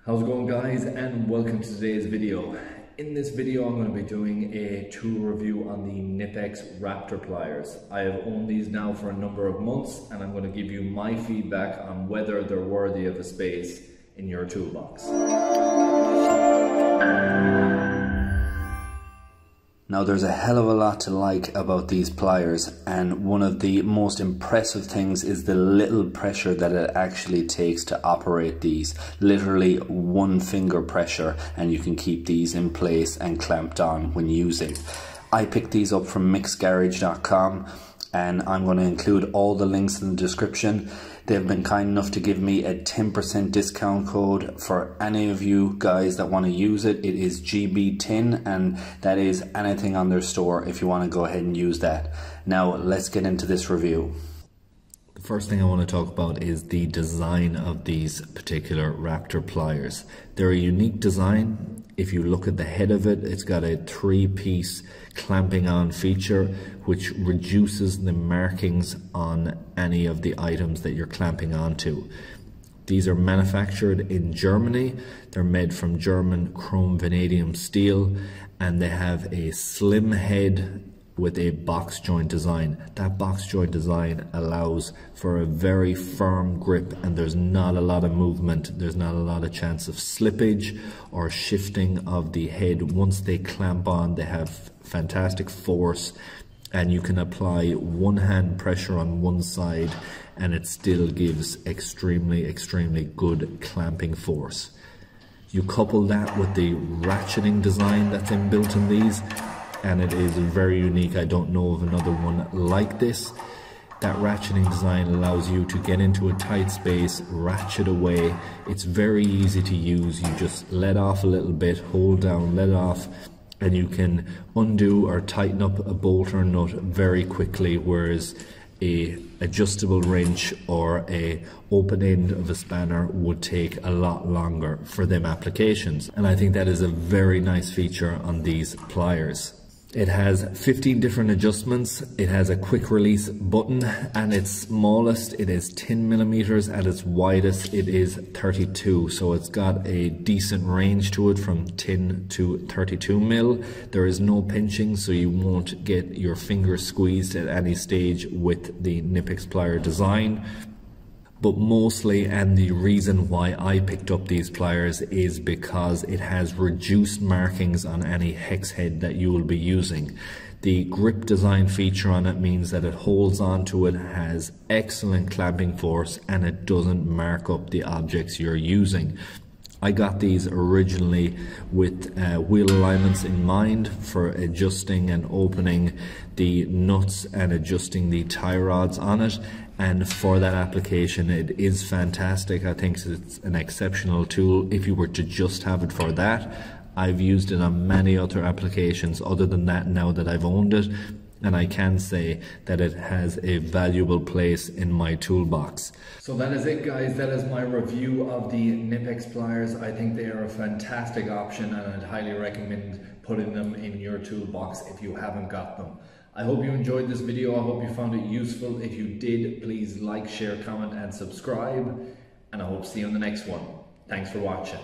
How's it going, guys, and welcome to today's video. In this video I'm going to be doing a tool review on the Knipex Raptor pliers. I have owned these now for a number of months and I'm going to give you my feedback on whether they're worthy of a space in your toolbox. Now there's a hell of a lot to like about these pliers, and one of the most impressive things is the little pressure that it actually takes to operate these. Literally one finger pressure and you can keep these in place and clamped on when using. I picked these up from mixgarage.com and I'm going to include all the links in the description. They've been kind enough to give me a 10% discount code for any of you guys that want to use it. It is GB10 and that is anything on their store if you want to go ahead and use that. Now let's get into this review. The first thing I want to talk about is the design of these particular Raptor pliers. They're a unique design. If you look at the head of it, it's got a 3-piece clamping on feature which reduces the markings on any of the items that you're clamping onto. These are manufactured in Germany. They're made from German chrome vanadium steel and they have a slim head with a box joint design. That box joint design allows for a very firm grip and there's not a lot of movement. There's not a lot of chance of slippage or shifting of the head. Once they clamp on, they have fantastic force and you can apply one hand pressure on one side and it still gives extremely good clamping force. You couple that with the ratcheting design that's inbuilt in these, and it is very unique. I don't know of another one like this. That ratcheting design allows you to get into a tight space, ratchet away. It's very easy to use. You just let off a little bit, hold down, let off, and you can undo or tighten up a bolt or nut very quickly, whereas a adjustable wrench or a open end of a spanner would take a lot longer for them applications. And I think that is a very nice feature on these pliers. It has 15 different adjustments. It has a quick release button. At its smallest it is 10 millimeters. At its widest it is 32. So it's got a decent range to it from 10 to 32 mil. There is no pinching, so you won't get your fingers squeezed at any stage with the Knipex plier design. But mostly, and the reason why I picked up these pliers is because it has reduced markings on any hex head that you will be using. The grip design feature on it means that it holds onto it, has excellent clamping force, and it doesn't mark up the objects you're using. I got these originally with wheel alignments in mind for adjusting and opening the nuts and adjusting the tie rods on it, and for that application it is fantastic. I think it's an exceptional tool if you were to just have it for that. I've used it on many other applications other than that now that I've owned it, and I can say that it has a valuable place in my toolbox. So that is it, guys. That is my review of the Knipex pliers. I think they are a fantastic option and I'd highly recommend putting them in your toolbox if you haven't got them. I hope you enjoyed this video. I hope you found it useful. If you did, please like, share, comment and subscribe, and I hope to see you on the next one. Thanks for watching.